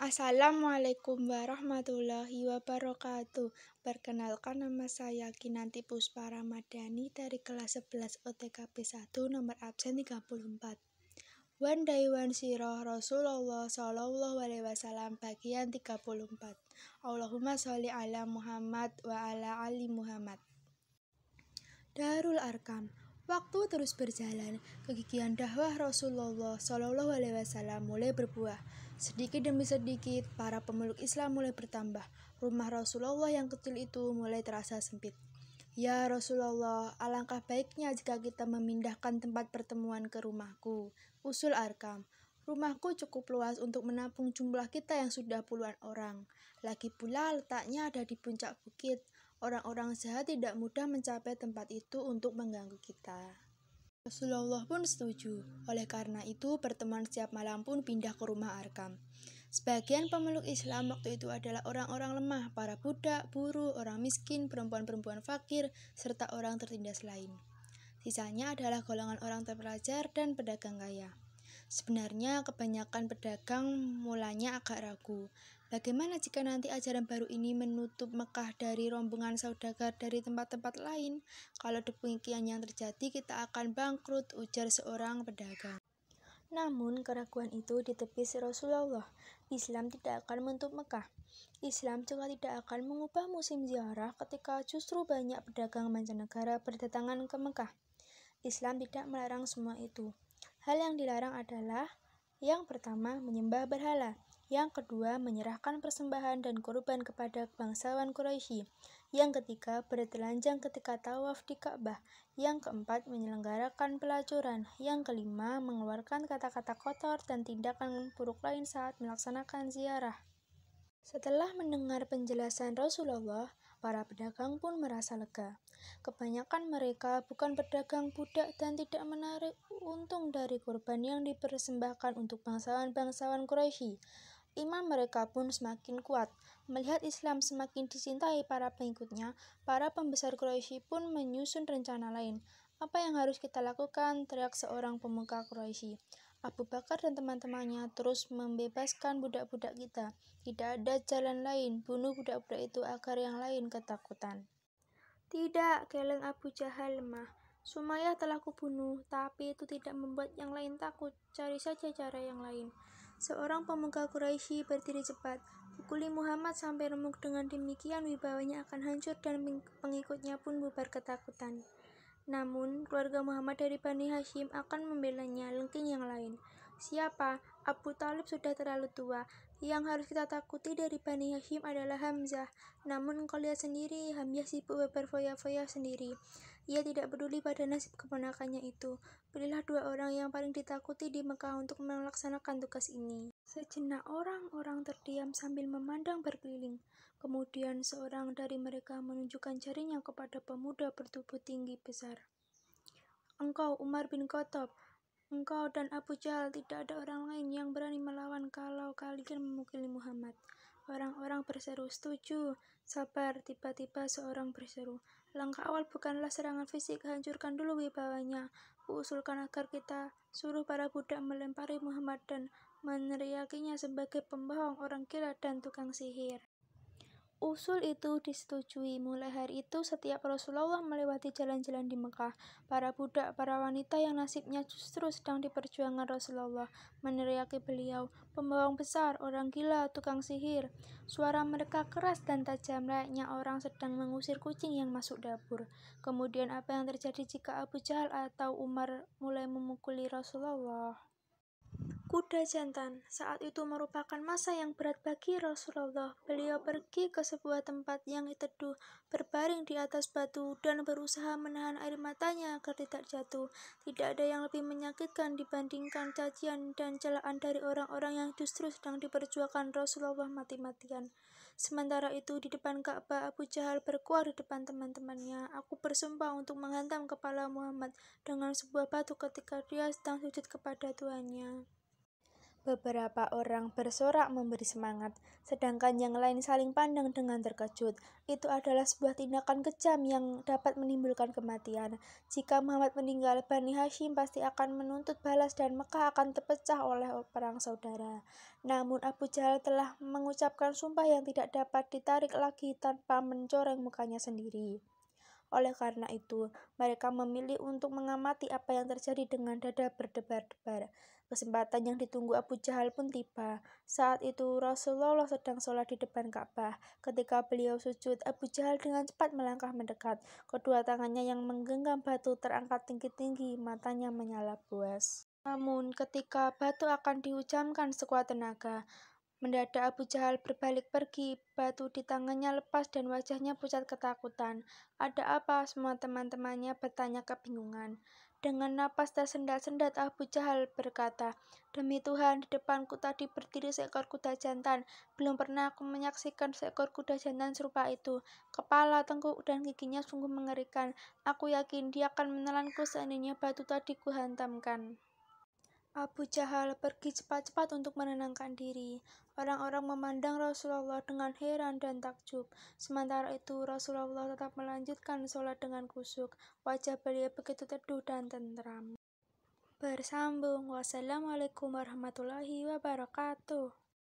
Assalamualaikum warahmatullahi wabarakatuh. Perkenalkan, nama saya Kinanti Puspa Ramadhani dari kelas 11 OTKP 1 nomor absen 34. One day one siroh Rasulullah Shallallahu Alaihi Wasallam bagian 34. Allahumma sholli ala Muhammad wa ala ali Muhammad. Darul Arkam. Waktu terus berjalan, kegigihan dakwah Rasulullah Shallallahu Alaihi Wasallam mulai berbuah. Sedikit demi sedikit, para pemeluk Islam mulai bertambah. Rumah Rasulullah yang kecil itu mulai terasa sempit. Ya Rasulullah, alangkah baiknya jika kita memindahkan tempat pertemuan ke rumahku. Usul Arkam. Rumahku cukup luas untuk menampung jumlah kita yang sudah puluhan orang. Lagi pula letaknya ada di puncak bukit. Orang-orang jahat tidak mudah mencapai tempat itu untuk mengganggu kita. Rasulullah pun setuju. Oleh karena itu, pertemuan setiap malam pun pindah ke rumah Arkam. Sebagian pemeluk Islam waktu itu adalah orang-orang lemah, para budak, buruh, orang miskin, perempuan-perempuan fakir, serta orang tertindas lain. Sisanya adalah golongan orang terpelajar dan pedagang kaya. Sebenarnya kebanyakan pedagang mulanya agak ragu. Bagaimana jika nanti ajaran baru ini menutup Mekah dari rombongan saudagar dari tempat-tempat lain? Kalau demikian yang terjadi, kita akan bangkrut, ujar seorang pedagang. Namun keraguan itu ditepis Rasulullah. Islam tidak akan menutup Mekah. Islam juga tidak akan mengubah musim ziarah ketika justru banyak pedagang mancanegara berdatangan ke Mekah. Islam tidak melarang semua itu. Hal yang dilarang adalah yang pertama, menyembah berhala. Yang kedua, menyerahkan persembahan dan korban kepada bangsawan Quraisy. Yang ketiga, bertelanjang ketika tawaf di Ka'bah. Yang keempat, menyelenggarakan pelacuran. Yang kelima, mengeluarkan kata-kata kotor dan tindakan buruk lain saat melaksanakan ziarah. Setelah mendengar penjelasan Rasulullah, para pedagang pun merasa lega. Kebanyakan mereka bukan pedagang budak dan tidak menarik untung dari kurban yang dipersembahkan untuk bangsawan-bangsawan Quraisy. Iman mereka pun semakin kuat. Melihat Islam semakin dicintai para pengikutnya, para pembesar Quraisy pun menyusun rencana lain. Apa yang harus kita lakukan? Teriak seorang pemuka Quraisy. Abu Bakar dan teman-temannya terus membebaskan budak-budak kita. Tidak ada jalan lain, bunuh budak-budak itu agar yang lain ketakutan. Tidak, geleng Abu Jahal lemah. Sumayyah telah kubunuh, tapi itu tidak membuat yang lain takut. Cari saja cara yang lain. Seorang pemuka Quraisy berdiri cepat. Pukuli Muhammad sampai remuk, dengan demikian wibawanya akan hancur dan pengikutnya pun bubar ketakutan. Namun, keluarga Muhammad dari Bani Hashim akan membelanya, lengking yang lain. Siapa? Abu Thalib sudah terlalu tua. Yang harus kita takuti dari Bani Hashim adalah Hamzah. Namun engkau lihat sendiri, Hamzah sibuk berfoya-foya sendiri. Ia tidak peduli pada nasib keponakannya itu. Pilihlah dua orang yang paling ditakuti di Mekah untuk melaksanakan tugas ini. Sejenak orang-orang terdiam sambil memandang berkeliling. Kemudian seorang dari mereka menunjukkan jarinya kepada pemuda bertubuh tinggi besar. Engkau Umar bin Khattab. Engkau dan Abu Jahal, tidak ada orang lain yang berani melawan kalau kalian memukuli Muhammad. Orang-orang berseru, setuju. Sabar, tiba-tiba seorang berseru, langkah awal bukanlah serangan fisik, hancurkan dulu wibawanya. Kuusulkan agar kita suruh para budak melempari Muhammad dan meneriakinya sebagai pembohong, orang gila dan tukang sihir. Usul itu disetujui. Mulai hari itu, setiap Rasulullah melewati jalan-jalan di Mekah, para budak, para wanita yang nasibnya justru sedang diperjuangkan Rasulullah meneriaki beliau, pembohong besar, orang gila, tukang sihir. Suara mereka keras dan tajam, layaknya orang sedang mengusir kucing yang masuk dapur. Kemudian apa yang terjadi jika Abu Jahal atau Umar mulai memukuli Rasulullah? Kuda jantan saat itu merupakan masa yang berat bagi Rasulullah. Beliau pergi ke sebuah tempat yang teduh, berbaring di atas batu, dan berusaha menahan air matanya agar tidak jatuh. Tidak ada yang lebih menyakitkan dibandingkan cacian dan celaan dari orang-orang yang justru sedang diperjuangkan Rasulullah mati-matian. Sementara itu, di depan Ka'bah, Abu Jahal berkuar di depan teman-temannya, "Aku bersumpah untuk menghantam kepala Muhammad dengan sebuah batu ketika dia sedang sujud kepada Tuhannya." Beberapa orang bersorak memberi semangat, sedangkan yang lain saling pandang dengan terkejut. Itu adalah sebuah tindakan kejam yang dapat menimbulkan kematian. Jika Muhammad meninggal, Bani Hashim pasti akan menuntut balas dan Mekah akan terpecah oleh perang saudara. Namun Abu Jahal telah mengucapkan sumpah yang tidak dapat ditarik lagi tanpa mencoreng mukanya sendiri. Oleh karena itu, mereka memilih untuk mengamati apa yang terjadi dengan dada berdebar-debar. Kesempatan yang ditunggu Abu Jahal pun tiba. Saat itu Rasulullah sedang sholat di depan Ka'bah. Ketika beliau sujud, Abu Jahal dengan cepat melangkah mendekat. Kedua tangannya yang menggenggam batu terangkat tinggi-tinggi, matanya menyala buas. Namun ketika batu akan dihujamkan sekuat tenaga, mendadak Abu Jahal berbalik pergi, batu di tangannya lepas dan wajahnya pucat ketakutan. Ada apa? Semua teman-temannya bertanya kebingungan. Dengan napas tersendat-sendat Abu Jahal berkata, "Demi Tuhan, di depanku tadi berdiri seekor kuda jantan. Belum pernah aku menyaksikan seekor kuda jantan serupa itu. Kepala, tengkuk, dan giginya sungguh mengerikan. Aku yakin dia akan menelanku seandainya batu tadi kuhantamkan." Abu Jahal pergi cepat-cepat untuk menenangkan diri. Orang-orang memandang Rasulullah dengan heran dan takjub. Sementara itu Rasulullah tetap melanjutkan sholat dengan khusyuk. Wajah beliau begitu teduh dan tenteram. Bersambung. Wassalamualaikum warahmatullahi wabarakatuh.